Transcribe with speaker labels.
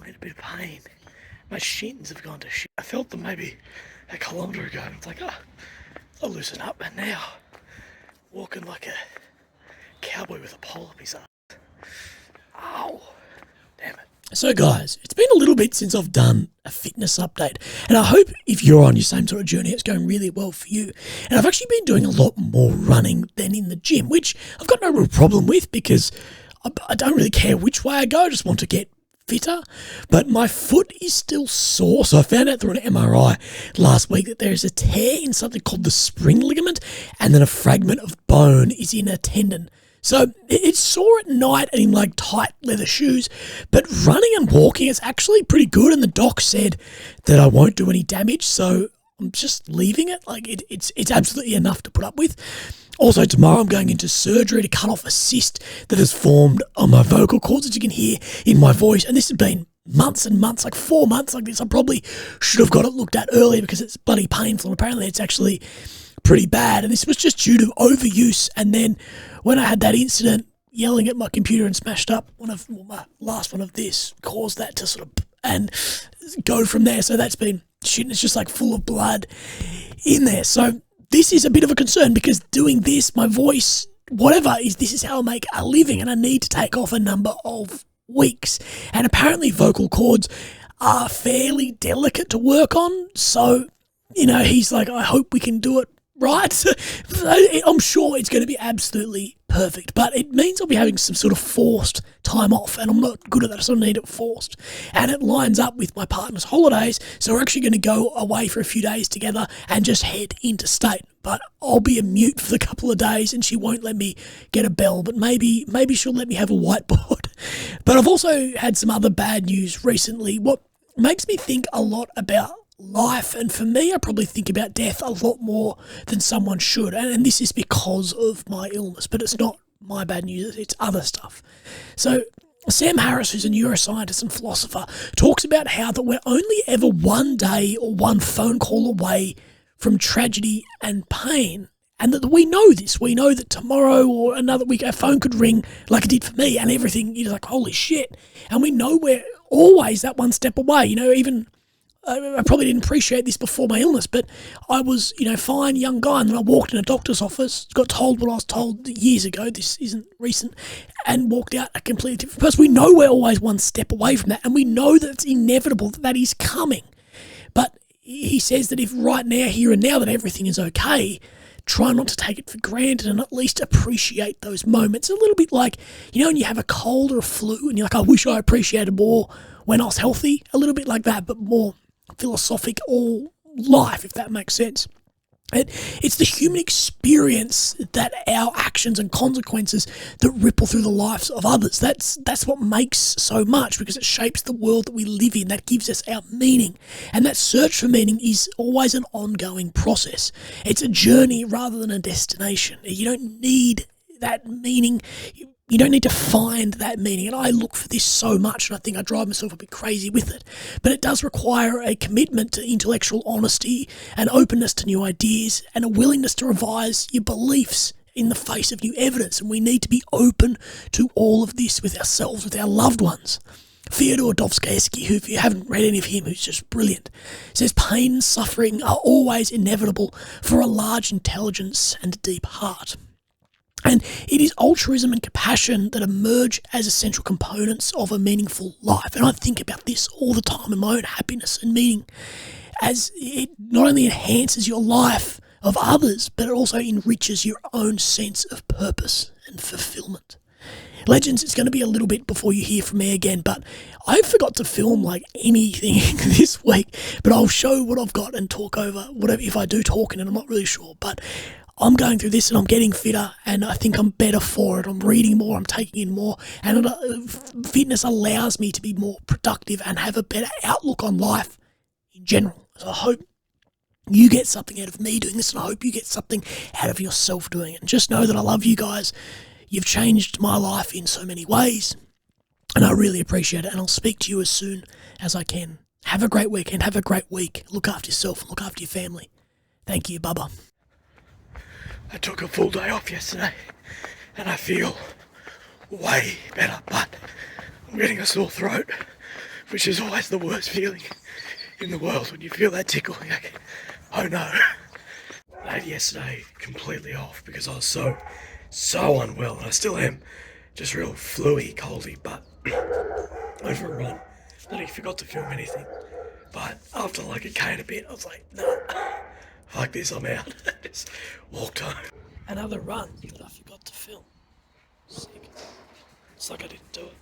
Speaker 1: I'm in a bit of pain. My shins have gone to shit. I felt them maybe a kilometre ago. And it's like, I'll loosen up. And now, walking like a cowboy with a pole up his ass. Ow. Damn it. So guys, it's been a little bit since I've done a fitness update, and I hope if you're on your same sort of journey, it's going really well for you. And I've actually been doing a lot more running than in the gym, which I've got no real problem with because I don't really care which way I go. I just want to get fitter, but my foot is still sore. So I found out through an MRI last week that there is a tear in something called the spring ligament, and then a fragment of bone is in a tendon. So it's sore at night and in like tight leather shoes, but running and walking is actually pretty good. And the doc said that I won't do any damage, so I'm just leaving it. Like it's absolutely enough to put up with. Also tomorrow I'm going into surgery to cut off a cyst that has formed on my vocal cords, as you can hear in my voice. And this has been months and months, like 4 months like this. I probably should have got it looked at earlier because it's bloody painful. And apparently it's actually pretty bad, and this was just due to overuse. And then when I had that incident yelling at my computer and smashed up my last one of this caused that to sort of and go from there. So that's been shit, and it's just like full of blood in there. So this is a bit of a concern because doing this, my voice, whatever, this is how I make a living, and I need to take off a number of weeks. And apparently vocal cords are fairly delicate to work on, so he's like, I hope we can do it right. I'm sure it's going to be absolutely perfect, but it means I'll be having some sort of forced time off, and I'm not good at that, so I need it forced. And it lines up with my partner's holidays, so we're actually going to go away for a few days together and just head interstate. But I'll be a mute for a couple of days, and she won't let me get a bell, but maybe she'll let me have a whiteboard. But I've also had some other bad news recently. What makes me think a lot about life, and for me, I probably think about death a lot more than someone should, and this is because of my illness, but it's not my bad news, it's other stuff. So Sam Harris, who's a neuroscientist and philosopher, talks about how that we're only ever one day or one phone call away from tragedy and pain, and that we know this. We know that tomorrow or another week a phone could ring like it did for me, and everything, like, holy shit. And we know we're always that one step away. Even I probably didn't appreciate this before my illness, but I was, fine, young guy, and then I walked in a doctor's office, got told what I was told years ago, this isn't recent, and walked out a completely different person. We know we're always one step away from that, and we know that it's inevitable that is coming. But he says that if right now, here and now, that everything is okay, try not to take it for granted and at least appreciate those moments. A little bit like, when you have a cold or a flu and you're like, I wish I appreciated more when I was healthy. A little bit like that, but more philosophic all life, if that makes sense. It's the human experience that our actions and consequences that ripple through the lives of others. That's what makes so much, because it shapes the world that we live in. That gives us our meaning. And that search for meaning is always an ongoing process. It's a journey rather than a destination. You don't need that meaning. You don't need to find that meaning. And I look for this so much, and I think I drive myself a bit crazy with it. But it does require a commitment to intellectual honesty, an openness to new ideas, and a willingness to revise your beliefs in the face of new evidence. And we need to be open to all of this with ourselves, with our loved ones. Fyodor Dostoevsky, who, if you haven't read any of him, who's just brilliant, says pain and suffering are always inevitable for a large intelligence and a deep heart. And it is altruism and compassion that emerge as essential components of a meaningful life. And I think about this all the time in my own happiness and meaning, as it not only enhances your life of others, but it also enriches your own sense of purpose and fulfillment. Legends, it's going to be a little bit before you hear from me again, but I forgot to film like anything this week, but I'll show what I've got and talk over whatever, if I do talk in it, I'm not really sure, but I'm going through this and I'm getting fitter, and I think I'm better for it. I'm reading more, I'm taking in more, and fitness allows me to be more productive and have a better outlook on life in general. So I hope you get something out of me doing this, and I hope you get something out of yourself doing it. And just know that I love you guys. You've changed my life in so many ways, and I really appreciate it, and I'll speak to you as soon as I can. Have a great weekend, have a great week. Look after yourself and look after your family. Thank you, Bubba. I took a full day off yesterday, and I feel way better, but I'm getting a sore throat, which is always the worst feeling in the world when you feel that tickle. You're like, oh no. I had yesterday completely off because I was so unwell, and I still am, just real fluey, coldy, but over a run, I forgot to film anything. But after like a K and a bit, I was like, nah, fuck this, I'm out. Just walked home. Another run that I forgot to film. Sick. It's like I didn't do it.